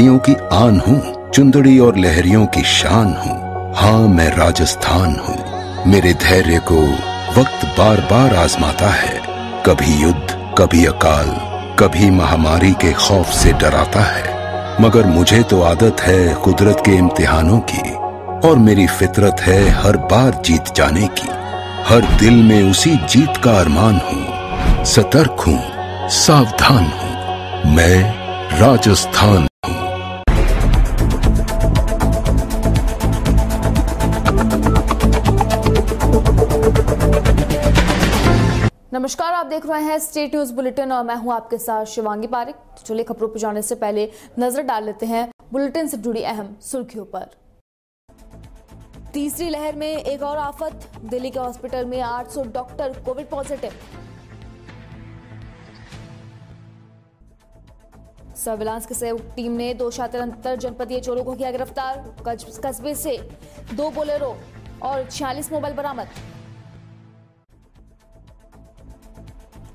पगड़ियों की आन हूँ, चुंदड़ी और लहरियों की शान हूँ। हाँ, मैं राजस्थान हूँ। मेरे धैर्य को वक्त बार बार आजमाता है। कभी युद्ध, कभी अकाल, कभी महामारी के खौफ से डराता है। मगर मुझे तो आदत है कुदरत के इम्तिहानों की, और मेरी फितरत है हर बार जीत जाने की। हर दिल में उसी जीत का अरमान हूँ। सतर्क हूँ, सावधान हूँ, मैं राजस्थान हूँ। नमस्कार, आप देख रहे हैं स्टेट न्यूज बुलेटिन और मैं हूं आपके साथ शिवांगी पारिक। तो चलिए खबरों पर जाने से पहले नजर डाल लेते हैं बुलेटिन से जुड़ी अहम सुर्खियों पर। तीसरी लहर में एक और आफत, दिल्ली के हॉस्पिटल में 800 डॉक्टर कोविड पॉजिटिव। सर्विलांस की संयुक्त टीम ने 2 शातिर अंतर जनपदीय चोरों को किया गिरफ्तार। कस्बे से 2 बोलेरो और 46 मोबाइल बरामद।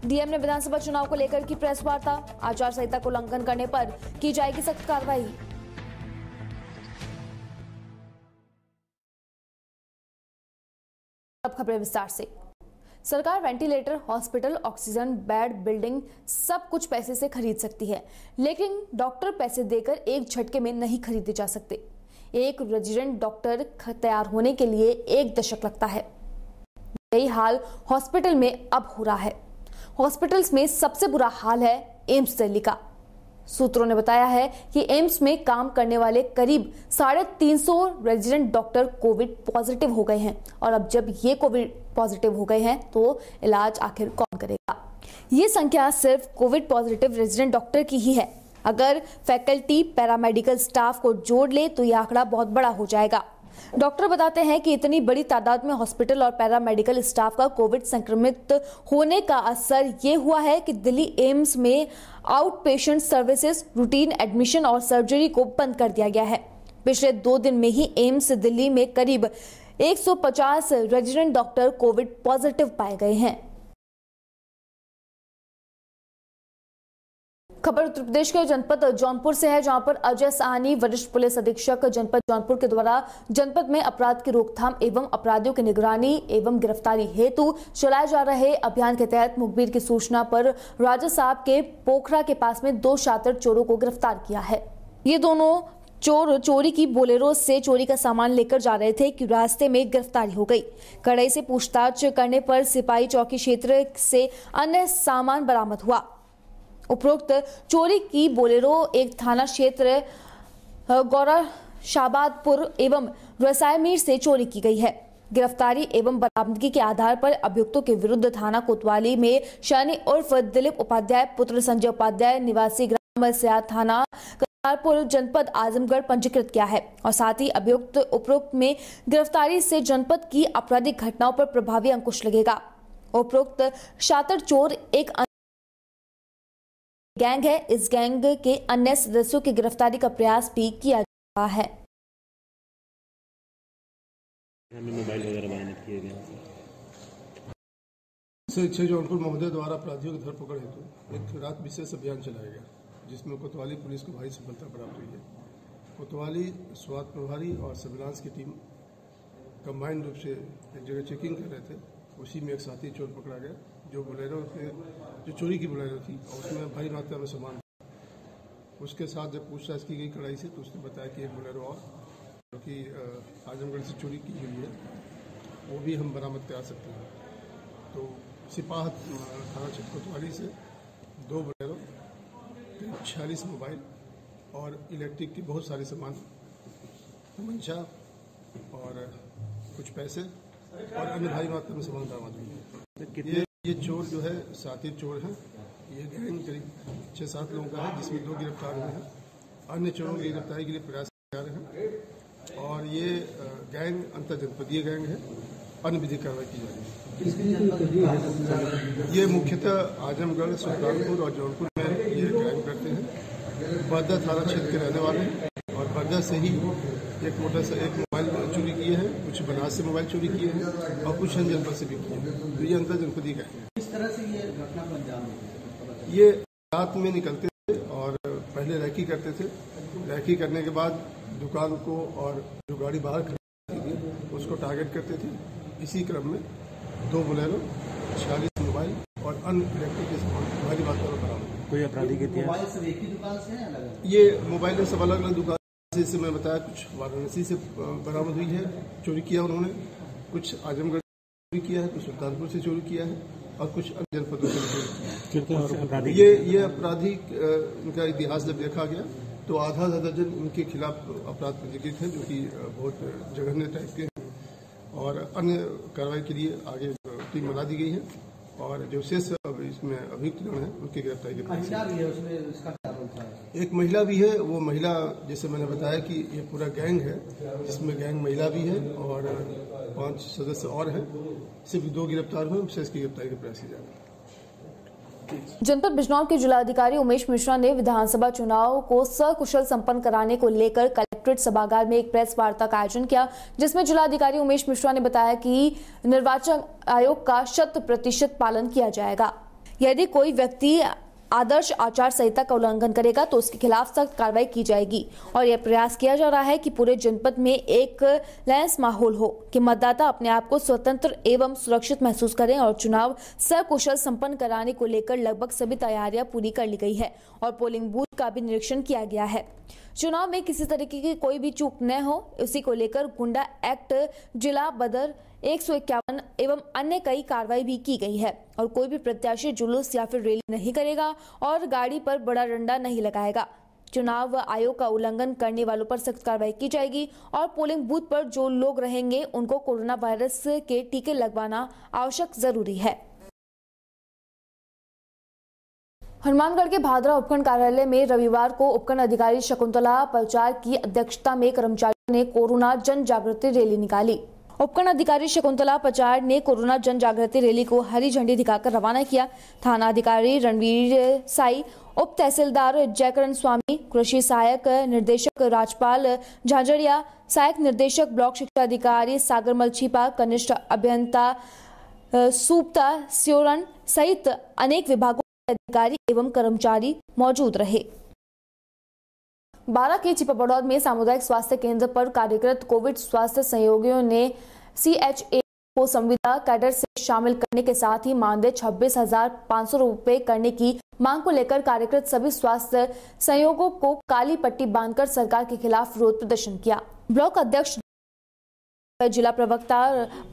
डीएम ने विधानसभा चुनाव को लेकर की प्रेस वार्ता, आचार संहिता को उल्लंघन करने पर की जाएगी सख्त कार्रवाई। अब खबरें विस्तार से। सरकार ventilator, hospital, oxygen bed, building सब कुछ पैसे से खरीद सकती है, लेकिन डॉक्टर पैसे देकर एक झटके में नहीं खरीदे जा सकते। एक रेजिडेंट डॉक्टर तैयार होने के लिए 1 दशक लगता है। यही हाल हॉस्पिटल में अब हो रहा है। हॉस्पिटल्स में सबसे बुरा हाल है एम्स दिल्ली का। सूत्रों ने बताया है कि एम्स में काम करने वाले करीब 350 रेजिडेंट डॉक्टर कोविड पॉजिटिव हो गए हैं, और अब जब ये कोविड पॉजिटिव हो गए हैं तो इलाज आखिर कौन करेगा। ये संख्या सिर्फ कोविड पॉजिटिव रेजिडेंट डॉक्टर की ही है। अगर फैकल्टी, पैरामेडिकल स्टाफ को जोड़ ले तो यह आंकड़ा बहुत बड़ा हो जाएगा। डॉक्टर बताते हैं कि इतनी बड़ी तादाद में हॉस्पिटल और पैरामेडिकल स्टाफ का कोविड संक्रमित होने का असर ये हुआ है कि दिल्ली एम्स में out patient services, routine admission और सर्जरी को बंद कर दिया गया है। पिछले 2 दिन में ही एम्स दिल्ली में करीब 150 रेजिडेंट डॉक्टर कोविड पॉजिटिव पाए गए हैं। खबर उत्तर प्रदेश के जनपद जौनपुर से है, जहां पर अजय साहनी, वरिष्ठ पुलिस अधीक्षक जनपद जौनपुर के द्वारा जनपद में अपराध की रोकथाम एवं अपराधियों की निगरानी एवं गिरफ्तारी हेतु चलाए जा रहे अभियान के तहत मुखबिर की सूचना पर राजा साहब के पोखरा के पास में 2 शातिर चोरों को गिरफ्तार किया है। ये दोनों चोर चोरी की बोलेरो से चोरी का सामान लेकर जा रहे थे कि रास्ते में गिरफ्तारी हो गई। कड़ाई से पूछताछ करने पर सिपाही चौकी क्षेत्र से अन्य सामान बरामद हुआ। उपरोक्त चोरी की बोलेरो एक थाना क्षेत्र गौराशाबादपुर एवं रसायमीर से चोरी की गई है। गिरफ्तारी एवं बरामदगी के आधार पर अभियुक्तों के विरुद्ध थाना कोतवाली में शनि उर्फ दिलीप उपाध्याय पुत्र संजय उपाध्याय निवासी ग्राम स्याह थाना करतारपुर जनपद आजमगढ़ पंजीकृत किया है, और साथ ही अभियुक्त उपरोक्त में गिरफ्तारी से जनपद की आपराधिक घटनाओं पर प्रभावी अंकुश लगेगा। उपरोक्त शातिर चोर एक गैंग है। इस गैंग के अन्य सदस्यों की गिरफ्तारी का प्रयास भी किया जा रहा है। मोबाइल वगैरह बरामद किए गए से जौनपुर महोदय द्वारा अपराधियों की धरपकड़ हेतु एक रात विशेष अभियान चलाया गया, जिसमें कोतवाली पुलिस को भारी सफलता प्राप्त हुई है। कोतवाली स्वास्थ्य प्रभारी और सर्विलांस की टीम कंबाइंड रूप से एक जगह चेकिंग कर रहे थे। उसी में एक साथी चोर पकड़ा गया, जो बोलेरो के जो चोरी की बोलेरो थी और उसमें भारी मात्रा में सामान। उसके साथ जब पूछताछ की गई कड़ाई से, तो उसने बताया कि एक बोलेरो और जो कि आजमगढ़ से चोरी की हुई है, वो भी हम बरामद करा सकते हैं। तो सिपाह थाना क्षेत्र कोतवाली से 2 बोलेरो, 46 मोबाइल और इलेक्ट्रिक की बहुत सारे सामान, तमंचा और कुछ पैसे और अन्य भारी मात्रा में सामान बरामद हुई है। ये चोर जो है साथी चोर हैं। ये गैंग करीब 6-7 लोगों का है, जिसमें 2 गिरफ्तार हुए हैं। अन्य चोरों की गिरफ्तारी के लिए प्रयास किए जा रहे हैं, और ये गैंग अंतर जनपदीय गैंग है। अन्य विधिक कार्रवाई की जा रही है। ये मुख्यतः आजमगढ़, सुल्तानपुर और जौनपुर में ये गैंग करते हैं। बर्दा थाना क्षेत्र के रहने वाले हैं, और बर्दा से ही एक मोबाइल चोरी किए हैं, कुछ बनास से मोबाइल चोरी किए हैं और कुछ अन्य जनपद से भी किए हैं। तो ये अंतर जनपदीय गैंग है। किस तरह से ये घटना को अंजाम दिया? ये रात में निकलते थे और पहले रैकी करते थे। रैकी करने के बाद दुकान को और जो गाड़ी बाहर खड़ी थी उसको टारगेट करते थे। इसी क्रम में 2 बोलेरो, 46 मोबाइल और अन्य इलेक्ट्रिक के सामान भारी मात्रा में बरामद। कोई आपराधिक इतिहास? मोबाइल सब एक ही दुकान से है अलग? ये मोबाइल सब अलग अलग दुकान से, जैसे मैं बताया, कुछ वाराणसी से बरामद हुई है, चोरी किया उन्होंने, कुछ आजमगढ़ चोरी किया है, कुछ सुल्तानपुर से चोरी किया है और कुछ अन्य जनपदों से चोरी किया है। ये आपराधिक इनका इतिहास जब देखा गया तो आधा दर्जन इनके खिलाफ अपराध पंजीकृत हैं, जो कि बहुत जघन्य टाइप के हैं और अन्य कार्रवाई के लिए आगे टीम बना दी गई है और जो शेष इसमें अभियुक्तगण है उनकी गिरफ्तारी के प्रयास है। एक महिला भी है। वो महिला, जैसे मैंने बताया कि ये पूरा गैंग है, जिसमें गैंग महिला भी है और 5 सदस्य और हैं। सिर्फ 2 गिरफ्तार हुए, शेष की गिरफ्तारी के प्रयास किए जा रहे हैं। जनपद बिजनौर के जिलाधिकारी उमेश मिश्रा ने विधानसभा चुनाव को सकुशल संपन्न कराने को लेकर कलेक्ट्रेट सभागार में एक प्रेस वार्ता का आयोजन किया, जिसमें जिलाधिकारी उमेश मिश्रा ने बताया कि निर्वाचन आयोग का 100% पालन किया जाएगा। यदि कोई व्यक्ति आदर्श आचार संहिता का उल्लंघन करेगा तो उसके खिलाफ सख्त कार्रवाई की जाएगी और यह प्रयास किया जा रहा है कि पूरे जनपद में एक लैंस माहौल हो कि मतदाता अपने आप को स्वतंत्र एवं सुरक्षित महसूस करें और चुनाव सकुशल संपन्न कराने को लेकर लगभग सभी तैयारियां पूरी कर ली गई है और पोलिंग बूथ का भी निरीक्षण किया गया है। चुनाव में किसी तरीके की कोई भी चूक न हो, इसी को लेकर गुंडा एक्ट, जिला बदर 151 एवं अन्य कई कार्रवाई भी की गई है और कोई भी प्रत्याशी जुलूस या फिर रैली नहीं करेगा और गाड़ी पर बड़ा डंडा नहीं लगाएगा। चुनाव आयोग का उल्लंघन करने वालों पर सख्त कार्रवाई की जाएगी और पोलिंग बूथ पर जो लोग रहेंगे उनको कोरोना वायरस के टीके लगवाना आवश्यक जरूरी है। हनुमानगढ़ के भादरा उपखंड कार्यालय में रविवार को उपखंड अधिकारी शकुंतला पचार की अध्यक्षता में कर्मचारियों ने कोरोना जन जागृति रैली निकाली। उपखंड अधिकारी शकुंतला पचार ने कोरोना जन जागृति रैली को हरी झंडी दिखाकर रवाना किया। थाना अधिकारी रणवीर साई, उप तहसीलदार जयकरण स्वामी, कृषि सहायक निर्देशक राजपाल झांझड़िया, सहायक निर्देशक ब्लॉक शिक्षा अधिकारी सागर मलछीपा, कनिष्ठ अभियंता सुप्ता स्योरन सहित अनेक विभागों के अधिकारी एवं कर्मचारी मौजूद रहे। 12 के चिपबड़ौद में सामुदायिक स्वास्थ्य केंद्र पर कार्यरत कोविड स्वास्थ्य सहयोगियों ने CHA को संविदा कैडर से शामिल करने के साथ ही मानदेय 26,500 रुपए करने की मांग को लेकर कार्यरत सभी स्वास्थ्य सहयोगियों को काली पट्टी बांधकर सरकार के खिलाफ विरोध प्रदर्शन किया। ब्लॉक अध्यक्ष जिला प्रवक्ता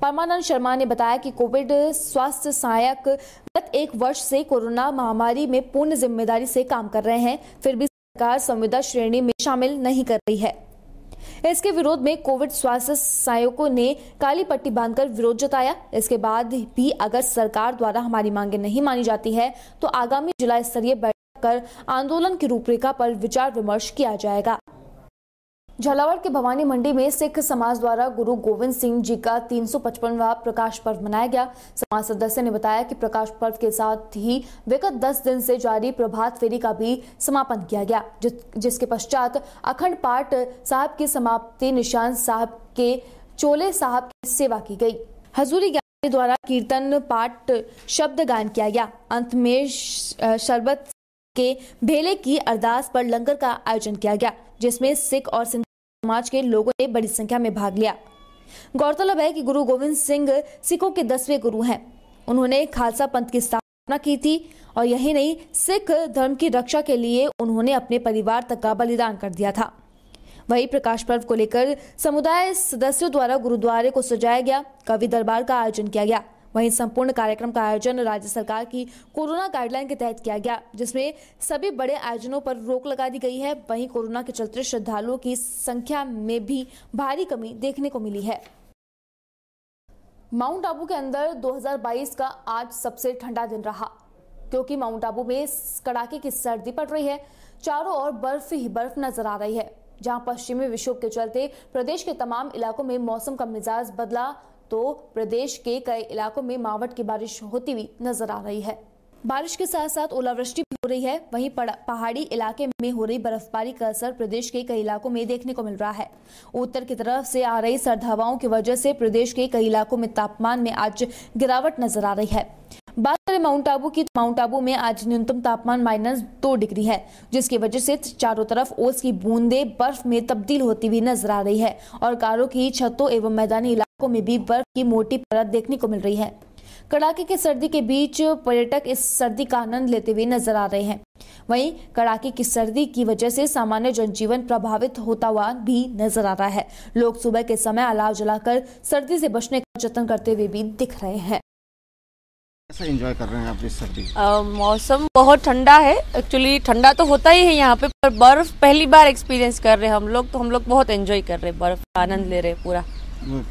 परमानंद शर्मा ने बताया कि कोविड स्वास्थ्य सहायक गत 1 वर्ष से कोरोना महामारी में पूर्ण जिम्मेदारी से काम कर रहे हैं, फिर भी सरकार संविदा श्रेणी में शामिल नहीं कर रही है। इसके विरोध में कोविड स्वास्थ्य सहायकों ने काली पट्टी बांधकर विरोध जताया। इसके बाद भी अगर सरकार द्वारा हमारी मांगे नहीं मानी जाती है तो आगामी जिला स्तरीय बैठक कर आंदोलन की रूपरेखा पर विचार विमर्श किया जाएगा। झालावाड़ के भवानी मंडी में सिख समाज द्वारा गुरु गोविंद सिंह जी का 355वां प्रकाश पर्व मनाया गया। समाज सदस्य ने बताया कि प्रकाश पर्व के साथ ही विगत 10 दिन से जारी प्रभात फेरी का भी समापन किया गया, जिसके पश्चात अखंड पाठ साहब की समाप्ति निशान साहब के चोले साहब की सेवा की गई। हजूरी ज्ञानी द्वारा कीर्तन पाठ शब्द गायन किया गया। अंत में शरबत के भेले की अरदास पर लंगर का आयोजन किया गया, जिसमें सिख और सिंधी समाज के लोगों ने बड़ी संख्या में भाग लिया। गौरतलब है कि गुरु गोविंद सिंह सिखों के 10वें गुरु हैं। उन्होंने खालसा पंथ की स्थापना की थी और यही नहीं, सिख धर्म की रक्षा के लिए उन्होंने अपने परिवार तक का बलिदान कर दिया था। वही प्रकाश पर्व को लेकर समुदाय सदस्यों द्वारा गुरुद्वारे को सजाया गया, कवि दरबार का आयोजन किया गया। वहीं संपूर्ण कार्यक्रम का आयोजन राज्य सरकार की कोरोना गाइडलाइन के तहत किया गया, जिसमें सभी बड़े आयोजनों पर रोक लगा दी गई है। वहीं कोरोना के चलते श्रद्धालुओं की संख्या में भी भारी कमी देखने को मिली है। माउंट आबू के अंदर 2022 का आज सबसे ठंडा दिन रहा, क्योंकि माउंट आबू में कड़ाके की सर्दी पड़ रही है। चारों ओर बर्फ ही बर्फ नजर आ रही है। जहां पश्चिमी विक्षोभ के चलते प्रदेश के तमाम इलाकों में मौसम का मिजाज बदला, तो प्रदेश के कई इलाकों में मावठ की बारिश होती हुई नजर आ रही है। बारिश के साथ साथ ओलावृष्टि भी हो रही है। वहीं पहाड़ी इलाके में हो रही बर्फबारी का असर प्रदेश के कई इलाकों में देखने को मिल रहा है। उत्तर की तरफ से आ रही सर्द हवाओं की वजह से प्रदेश के कई इलाकों में तापमान में आज गिरावट नजर आ रही है। बात करें माउंट आबू की, तो माउंट आबू में आज न्यूनतम तापमान -2 डिग्री है, जिसकी वजह से चारों तरफ ओस की बूंदें बर्फ में तब्दील होती हुई नजर आ रही है और कारों की छतों एवं मैदानी इलाकों में भी बर्फ की मोटी परत देखने को मिल रही है। कड़ाके की सर्दी के बीच पर्यटक इस सर्दी का आनंद लेते हुए नजर आ रहे हैं। वहीं कड़ाके की सर्दी की वजह से सामान्य जनजीवन प्रभावित होता हुआ भी नजर आ रहा है। लोग सुबह के समय अलाव जलाकर सर्दी से बचने का जतन करते हुए भी दिख रहे हैं। कैसे एंजॉय कर रहे हैं आप इस सर्दी? मौसम बहुत ठंडा है। एक्चुअली ठंडा तो होता ही है यहाँ पे, पर बर्फ पहली बार एक्सपीरियंस कर रहे हैं हम लोग, तो हम लोग बहुत एंजॉय कर रहे हैं, बर्फ का आनंद ले रहे हैं पूरा।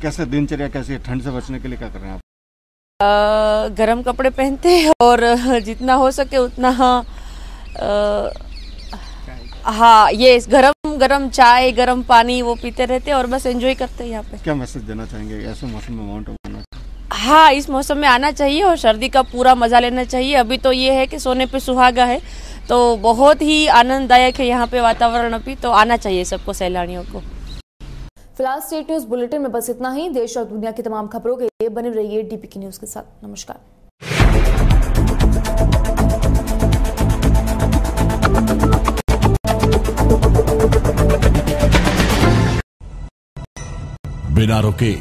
कैसे दिनचर्या कैसी है? ठंड से बचने के लिए क्या कर रहे हैं आप? गर्म कपड़े पहनते हैं और जितना हो सके उतना हाँ ये गरम चाय गरम पानी वो पीते रहते हैं और बस एंजॉय करते हैं यहाँ पे। क्या मैसेज देना चाहेंगे ऐसे मौसम में माउंट आबू आना? हाँ, इस मौसम में आना चाहिए और सर्दी का पूरा मजा लेना चाहिए। अभी तो ये है कि सोने पे सुहागा है, तो बहुत ही आनंददायक है यहाँ पे वातावरण अभी, तो आना चाहिए सबको, सैलानियों को। फिलहाल स्टेट न्यूज बुलेटिन में बस इतना ही। देश और दुनिया की तमाम खबरों के लिए बने रहिए डीपीके न्यूज के साथ। नमस्कार। बिना रुके